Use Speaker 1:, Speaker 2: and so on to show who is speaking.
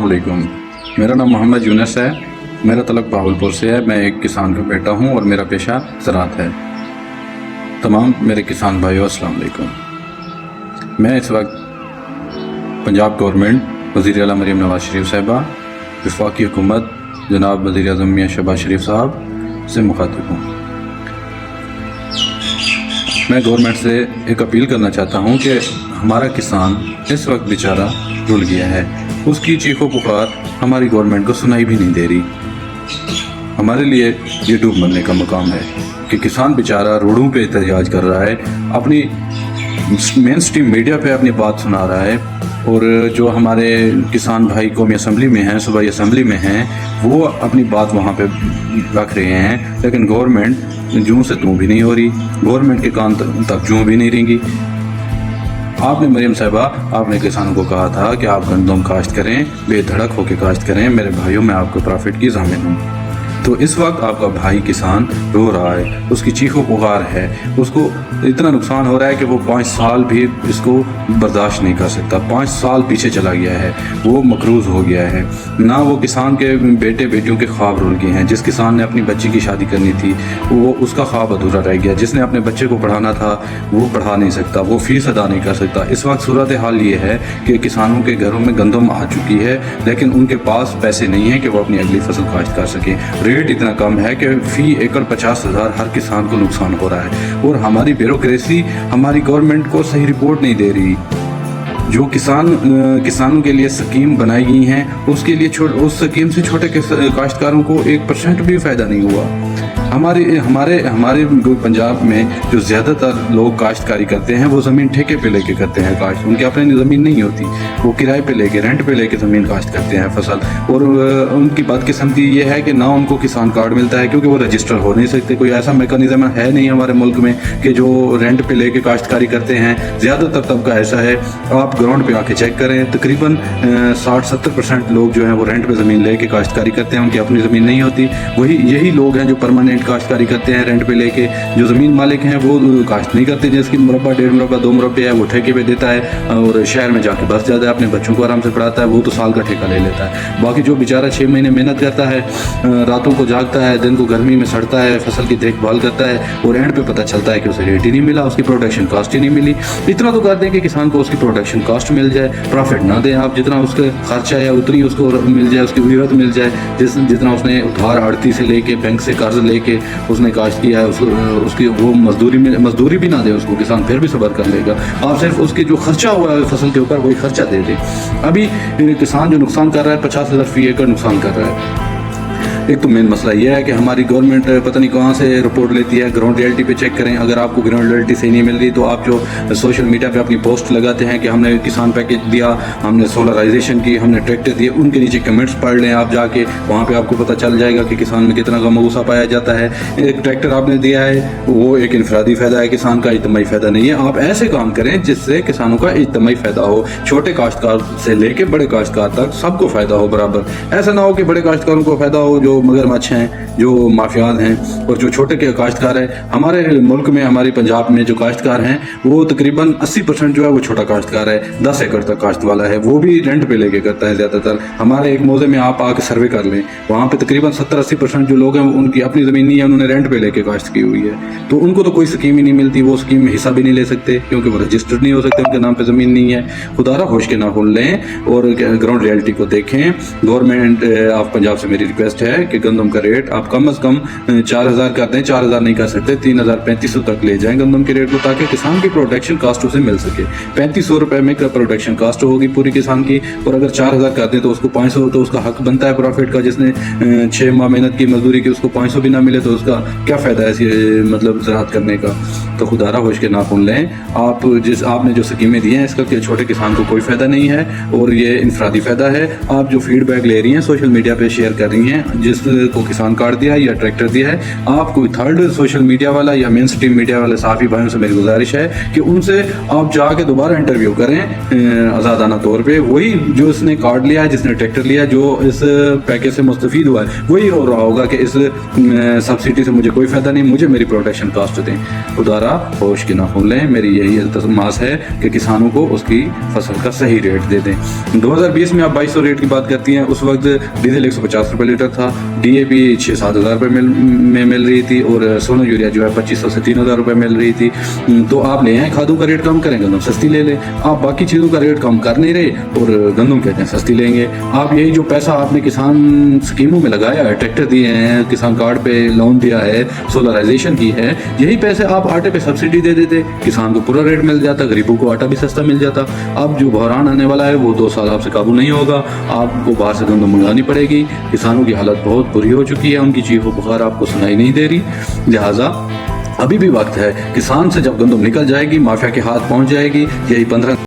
Speaker 1: अस्सलामुअलैकुम। मेरा नाम मोहम्मद यूनस है। मेरा तलक बहावलपुर से है। मैं एक किसान का बेटा हूँ और मेरा पेशा ज़राअत है। तमाम मेरे किसान भाइयों अस्सलामुअलैकुम। मैं इस वक्त पंजाब गवर्नमेंट वज़ीर आला मरीम नवाज शरीफ साहिबा, वफाकी हुकूमत जनाब वज़ीर आज़म मियां शहबाज शरीफ साहब से मुखातिब हूँ। मैं गवर्नमेंट से एक अपील करना चाहता हूँ कि हमारा किसान इस वक्त बेचारा रुल गया है। उसकी चीखों पुकार हमारी गवर्नमेंट को सुनाई भी नहीं दे रही। हमारे लिए ये डूब मरने का मकाम है कि किसान बेचारा रोडों पे एहतजाज कर रहा है, अपनी मेन स्ट्रीम मीडिया पे अपनी बात सुना रहा है, और जो हमारे किसान भाई कौमी असम्बली में हैं, सूबाई असम्बली में हैं, वो अपनी बात वहाँ पे रख रहे हैं, लेकिन गवर्नमेंट जूं से तूं भी नहीं हो रही। गवर्नमेंट के कान तक जूं भी नहीं रहेंगी। आपने मरीम साहिबा, आपने किसानों को कहा था कि आप गंदम काश्त करें, बेधड़क होकर काश्त करें। मेरे भाइयों, मैं आपको प्रॉफिट की ज़ामिन हूँ। तो इस वक्त आपका भाई किसान रो रहा है, उसकी चीखों पुकार है, उसको इतना नुकसान हो रहा है कि वो 5 साल भी इसको बर्दाश्त नहीं कर सकता। 5 साल पीछे चला गया है, वो मकरूज़ हो गया है। ना वो किसान के बेटे बेटियों के ख्वाब रुल गए हैं। जिस किसान ने अपनी बच्ची की शादी करनी थी, वो उसका ख्वाब अधूरा रह गया। जिसने अपने बच्चे को पढ़ाना था, वो पढ़ा नहीं सकता, वो फीस अदा नहीं कर सकता। इस वक्त सूरत हाल ये है कि किसानों के घरों में गंदम आ चुकी है, लेकिन उनके पास पैसे नहीं हैं कि वो अपनी अगली फसल काश्त कर सकें। रेट इतना कम है कि फी एकड़ 50,000 हर किसान को नुकसान हो रहा है, और हमारी ब्यूरोक्रेसी हमारी गवर्नमेंट को सही रिपोर्ट नहीं दे रही। जो किसानों के लिए स्कीम बनाई गई हैं, उसके लिए उस स्कीम से छोटे काश्तकारों को 1% भी फ़ायदा नहीं हुआ। हमारे पंजाब में जो ज़्यादातर लोग काश्तकारी करते हैं, वो ज़मीन ठेके पे लेके करते हैं काश्त। उनकी अपनी ज़मीन नहीं होती, वो किराए पे लेके, रेंट पे लेके ज़मीन काश्त करते हैं फसल। और उनकी बदकिस्मती ये है कि ना उनको किसान कार्ड मिलता है, क्योंकि वो रजिस्टर हो नहीं सकते। कोई ऐसा मैकेनिज्म है नहीं हमारे मुल्क में कि जो रेंट पे लेके काश्तकारी करते हैं। ज़्यादातर तबका ऐसा है, आप ग्राउंड पे आके चेक करें, तकरीबन 60-70% लोग जो हैं वो रेंट पे ज़मीन लेके काश्तकारी करते हैं, उनकी अपनी ज़मीन नहीं होती। यही लोग हैं जो परमानेंट काश्तकारी करते हैं रेंट पे लेके। जो ज़मीन मालिक हैं वो काश्त नहीं करते, जिसकी मुरब्बा, 1.5 मुरब्बा, 2 मुरब्बे है, वो ठेके पे देता है और शहर में जाके बस जाता है, अपने बच्चों को आराम से पढ़ाता है। वो तो साल का ठेका ले लेता है। बाकी जो बेचारा 6 महीने मेहनत करता है, रातों को जागता है, दिन को गर्मी में सड़ता है, फसल की देखभाल करता है, और एंड पे पता चलता है कि उसे रेट ही नहीं मिला, उसकी प्रोडक्शन कास्ट ही नहीं मिली। इतना तो कर दें कि किसान को उसकी प्रोडक्शन कास्ट मिल जाए, प्रॉफिट ना दें आप। जितना उसका खर्चा है उतनी उसको मिल जाए, उसकी उजरत मिल जाए। जितना उसने उधार आड़ती से लेके, बैंक से कर्ज लेके उसने काश्त किया है, उसकी वो मजदूरी भी ना दे उसको, किसान फिर भी सब्र कर लेगा। आप सिर्फ उसके जो खर्चा हुआ है फसल के ऊपर, वही खर्चा दे दे। अभी किसान जो नुकसान कर रहा है, 50,000 फी एकड़ नुकसान कर रहा है। एक तो मेन मसला यह है कि हमारी गवर्नमेंट पता नहीं कहाँ से रिपोर्ट लेती है। ग्राउंड रियलिटी पे चेक करें। अगर आपको ग्राउंड रियलिटी सही नहीं मिल रही, तो आप जो सोशल मीडिया पे अपनी पोस्ट लगाते हैं कि हमने किसान पैकेज दिया, हमने सोलराइजेशन की, हमने ट्रैक्टर दिए, उनके नीचे कमेंट्स पढ़ लें आप जाके। वहाँ पे आपको पता चल जाएगा कि किसान में कितना गमगुसा पाया जाता है। एक ट्रैक्टर आपने दिया है, वो एक इनफरादी फ़ायदा है, किसान का इज्तिमाई फ़ायदा नहीं है। आप ऐसे काम करें जिससे किसानों का इज्तिमाई फ़ायदा हो, छोटे काश्तकार से लेके बड़े काश्तकार तक सबको फ़ायदा हो बराबर। ऐसा ना हो कि बड़े काश्तकारों को फ़ायदा हो जो मगरमच्छ हैं, जो माफियाज हैं, और जो छोटे के काश्तकार हैं। हमारे मुल्क में, हमारे पंजाब में जो काश्तकार हैं, वो तकरीबन 80% जो है वो छोटा काश्तकार है। 10 एकड़ तक काश्त वाला है, वो भी रेंट पे लेके करता है ज़्यादातर। हमारे एक मौजे में आप आके सर्वे कर लें, वहाँ पे तकरीबन 70-80% जो लोग हैं उनकी अपनी ज़मीन नहीं है, उन्होंने रेंट पे लेके काश्त की हुई है। तो उनको तो कोई स्कीम ही नहीं मिलती, वो स्कीम में हिस्सा भी नहीं ले सकते, क्योंकि वो रजिस्टर्ड नहीं हो सकते, उनके नाम पर ज़मीन नहीं है। खुदारा होश के नाखून लें और ग्राउंड रियलिटी को देखें। गवर्नमेंट ऑफ पंजाब से मेरी रिक्वेस्ट है कि गंदम का रेट आप कम से कम 4,000 करते हैं। 4,000 नहीं कर सकते, 3,3500 तक ले जाएं गंदम के रेट को, ताकि किसान की प्रोडक्शन कास्ट उसे मिल सके। 3500 रुपए में का प्रोडक्शन कास्ट होगी पूरी किसान की, और अगर 4,000 करते हैं तो उसको 500, तो उसका हक बनता है प्रॉफिट का। जिसने 6 माह मेहनत की, मजदूरी की, उसको 500 भी ना मिले तो उसका क्या फ़ायदा है मतलब ज़राअत करने का। तो खुदारा होश के नाखून लें। आपने जो स्कीमें दी हैं, इसका छोटे किसान को कोई फ़ायदा नहीं है, और ये इनफरादी फ़ायदा है। आप जो फीडबैक ले रही हैं, सोशल मीडिया पर शेयर कर रही हैं, जिस को किसान कार्ड दिया है या ट्रैक्टर दिया है, आप कोई थर्ड सोशल मीडिया वाला या मेन स्ट्रीम मीडिया वाले साथी भाइयों से मेरी गुजारिश है कि उनसे आप जाके दोबारा इंटरव्यू करें आज़ादाना तौर पे। वही जो इसने कार्ड लिया है, जिसने ट्रैक्टर लिया है, जो इस पैकेज से मुस्तफीद हुआ है, वही रो रहा होगा कि इस सब्सिडी से मुझे कोई फ़ायदा नहीं, मुझे मेरी प्रोटेक्शन कास्ट दें। खुदारा होश की नाखून लें, मेरी यही इल्तमास है कि किसानों को उसकी फसल का सही रेट दे दें। 2020 में आप 2200 रेट की बात करती हैं, उस वक्त डीजल 150 रुपये लीटर था, DAP 6-7 हज़ार रुपये में मिल रही थी, और सोना यूरिया जो है 2500 से 3000 रुपये मिल रही थी। तो आप ले आए खादों का रेट कम करें, गंदम सस्ती ले लें। आप बाकी चीज़ों का रेट कम कर नहीं रहे और गंदम कहते हैं सस्ती लेंगे। आप यही जो पैसा आपने किसान स्कीमों में लगाया है, ट्रैक्टर दिए हैं, किसान कार्ड पे लोन दिया है, सोलराइजेशन की है, यही पैसे आप आटे पे सब्सिडी दे देते, किसान को पूरा रेट मिल जाता, गरीबों को आटा भी सस्ता मिल जाता। अब जो बहरान आने वाला है वो 2 साल आपसे काबू नहीं होगा, आपको बाहर से गंदम मंगानी पड़ेगी। किसानों की हालत बहुत बुरी हो चुकी है, उनकी चीखों पुकार आपको सुनाई नहीं दे रही। लिहाजा अभी भी वक्त है, किसान से जब गंदम निकल जाएगी, माफिया के हाथ पहुंच जाएगी, यही 15